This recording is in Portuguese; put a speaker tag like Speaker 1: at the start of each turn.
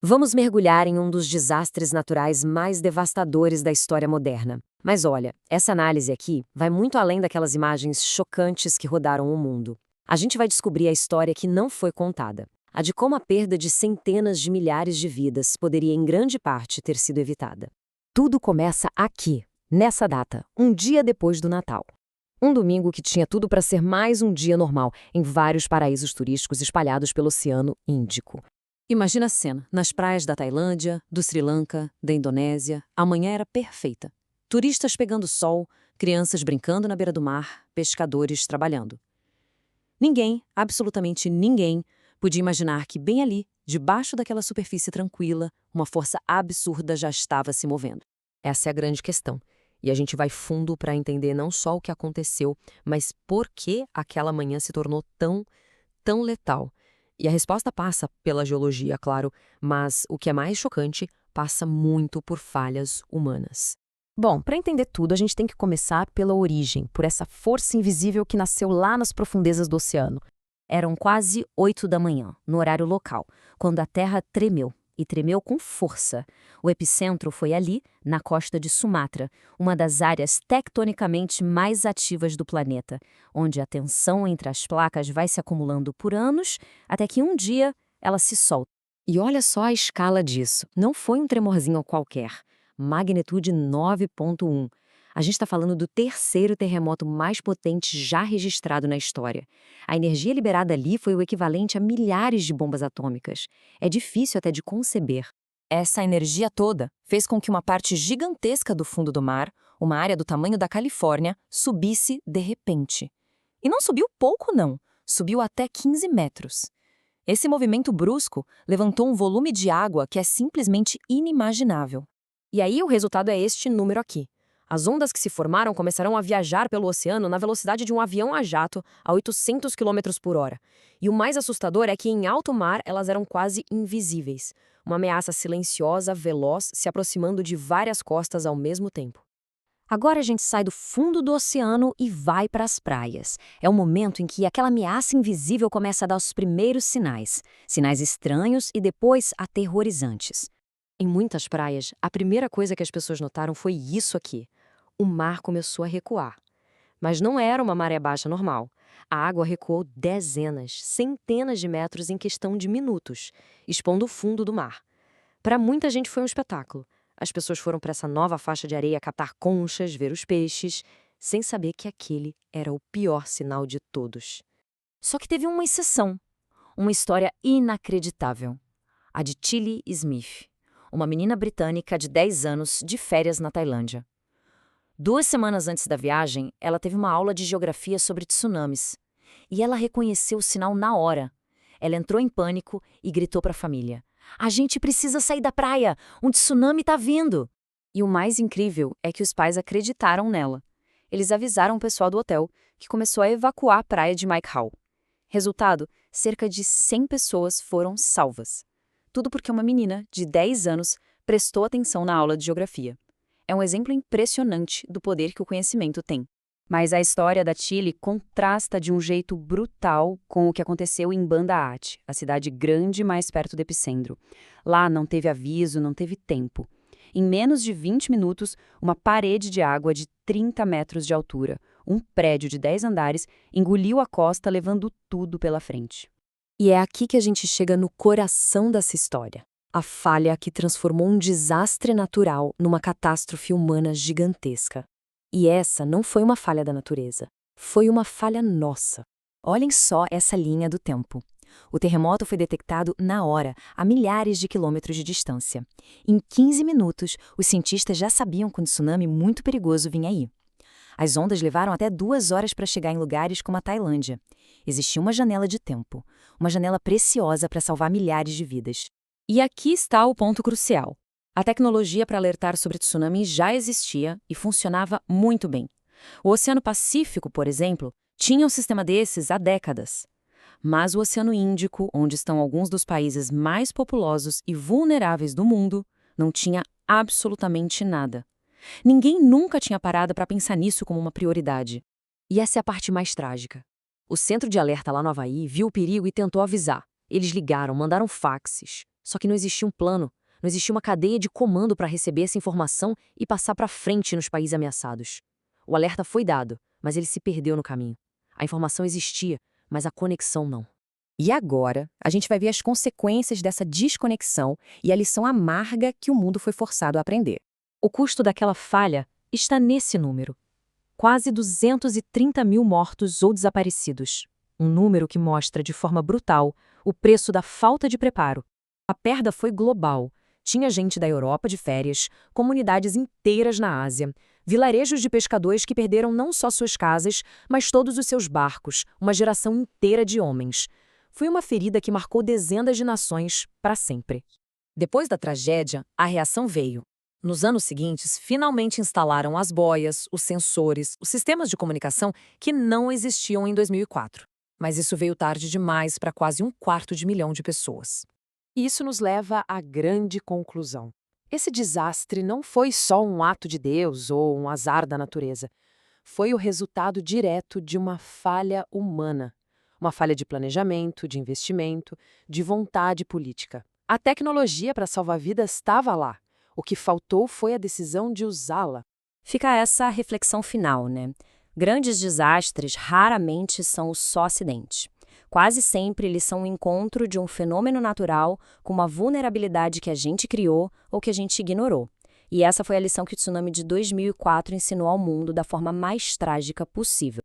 Speaker 1: Vamos mergulhar em um dos desastres naturais mais devastadores da história moderna. Mas olha, essa análise aqui vai muito além daquelas imagens chocantes que rodaram o mundo. A gente vai descobrir a história que não foi contada. A de como a perda de centenas de milhares de vidas poderia em grande parte ter sido evitada. Tudo começa aqui, nessa data, um dia depois do Natal. Um domingo que tinha tudo para ser mais um dia normal em vários paraísos turísticos espalhados pelo Oceano Índico. Imagina a cena, nas praias da Tailândia, do Sri Lanka, da Indonésia, a manhã era perfeita. Turistas pegando sol, crianças brincando na beira do mar, pescadores trabalhando. Ninguém, absolutamente ninguém, podia imaginar que bem ali, debaixo daquela superfície tranquila, uma força absurda já estava se movendo. Essa é a grande questão. E a gente vai fundo para entender não só o que aconteceu, mas por que aquela manhã se tornou tão letal. E a resposta passa pela geologia, claro, mas o que é mais chocante, passa muito por falhas humanas. Bom, para entender tudo, a gente tem que começar pela origem, por essa força invisível que nasceu lá nas profundezas do oceano. Eram quase 8 da manhã, no horário local, quando a Terra tremeu, e tremeu com força. O epicentro foi ali, na costa de Sumatra, uma das áreas tectonicamente mais ativas do planeta, onde a tensão entre as placas vai se acumulando por anos, até que um dia ela se solta. E olha só a escala disso. Não foi um tremorzinho qualquer. Magnitude 9,1. A gente está falando do terceiro terremoto mais potente já registrado na história. A energia liberada ali foi o equivalente a milhares de bombas atômicas. É difícil até de conceber. Essa energia toda fez com que uma parte gigantesca do fundo do mar, uma área do tamanho da Califórnia, subisse de repente. E não subiu pouco, não. Subiu até 15 metros. Esse movimento brusco levantou um volume de água que é simplesmente inimaginável. E aí o resultado é este número aqui. As ondas que se formaram começaram a viajar pelo oceano na velocidade de um avião a jato a 800 km por hora. E o mais assustador é que em alto mar elas eram quase invisíveis. Uma ameaça silenciosa, veloz, se aproximando de várias costas ao mesmo tempo. Agora a gente sai do fundo do oceano e vai para as praias. É o momento em que aquela ameaça invisível começa a dar os primeiros sinais. Sinais estranhos e depois aterrorizantes. Em muitas praias, a primeira coisa que as pessoas notaram foi isso aqui. O mar começou a recuar. Mas não era uma maré baixa normal. A água recuou dezenas, centenas de metros em questão de minutos, expondo o fundo do mar. Para muita gente foi um espetáculo. As pessoas foram para essa nova faixa de areia catar conchas, ver os peixes, sem saber que aquele era o pior sinal de todos. Só que teve uma exceção. Uma história inacreditável. A de Tilly Smith, uma menina britânica de 10 anos de férias na Tailândia. 2 semanas antes da viagem, ela teve uma aula de geografia sobre tsunamis. E ela reconheceu o sinal na hora. Ela entrou em pânico e gritou para a família: "A gente precisa sair da praia! Um tsunami está vindo!" E o mais incrível é que os pais acreditaram nela. Eles avisaram o pessoal do hotel, que começou a evacuar a praia de Mai Khao. Resultado, cerca de 100 pessoas foram salvas. Tudo porque uma menina, de 10 anos, prestou atenção na aula de geografia. É um exemplo impressionante do poder que o conhecimento tem. Mas a história da Tilly contrasta de um jeito brutal com o que aconteceu em Banda Aceh, a cidade grande mais perto do epicentro. Lá não teve aviso, não teve tempo. Em menos de 20 minutos, uma parede de água de 30 metros de altura, um prédio de 10 andares, engoliu a costa, levando tudo pela frente. E é aqui que a gente chega no coração dessa história. A falha que transformou um desastre natural numa catástrofe humana gigantesca. E essa não foi uma falha da natureza, foi uma falha nossa. Olhem só essa linha do tempo. O terremoto foi detectado na hora, a milhares de quilômetros de distância. Em 15 minutos, os cientistas já sabiam que um tsunami muito perigoso vinha aí. As ondas levaram até 2 horas para chegar em lugares como a Tailândia. Existia uma janela de tempo, uma janela preciosa para salvar milhares de vidas. E aqui está o ponto crucial. A tecnologia para alertar sobre tsunami já existia e funcionava muito bem. O Oceano Pacífico, por exemplo, tinha um sistema desses há décadas. Mas o Oceano Índico, onde estão alguns dos países mais populosos e vulneráveis do mundo, não tinha absolutamente nada. Ninguém nunca tinha parado para pensar nisso como uma prioridade. E essa é a parte mais trágica. O centro de alerta lá no Havaí viu o perigo e tentou avisar. Eles ligaram, mandaram faxes. Só que não existia um plano, não existia uma cadeia de comando para receber essa informação e passar para frente nos países ameaçados. O alerta foi dado, mas ele se perdeu no caminho. A informação existia, mas a conexão não.
Speaker 2: E agora, a gente vai ver as consequências dessa desconexão e a lição amarga que o mundo foi forçado a aprender.
Speaker 1: O custo daquela falha está nesse número. Quase 230 mil mortos ou desaparecidos. Um número que mostra de forma brutal o preço da falta de preparo. A perda foi global. Tinha gente da Europa de férias, comunidades inteiras na Ásia, vilarejos de pescadores que perderam não só suas casas, mas todos os seus barcos, uma geração inteira de homens. Foi uma ferida que marcou dezenas de nações para sempre. Depois da tragédia, a reação veio. Nos anos seguintes, finalmente instalaram as boias, os sensores, os sistemas de comunicação que não existiam em 2004. Mas isso veio tarde demais para quase 1/4 de milhão de pessoas. E isso nos leva à grande conclusão. Esse desastre não foi só um ato de Deus ou um azar da natureza. Foi o resultado direto de uma falha humana. Uma falha de planejamento, de investimento, de vontade política. A tecnologia para salvar vidas estava lá. O que faltou foi a decisão de usá-la.
Speaker 2: Fica essa reflexão final, né? Grandes desastres raramente são só acidentes. Quase sempre eles são o encontro de um fenômeno natural com uma vulnerabilidade que a gente criou ou que a gente ignorou. E essa foi a lição que o tsunami de 2004 ensinou ao mundo da forma mais trágica possível.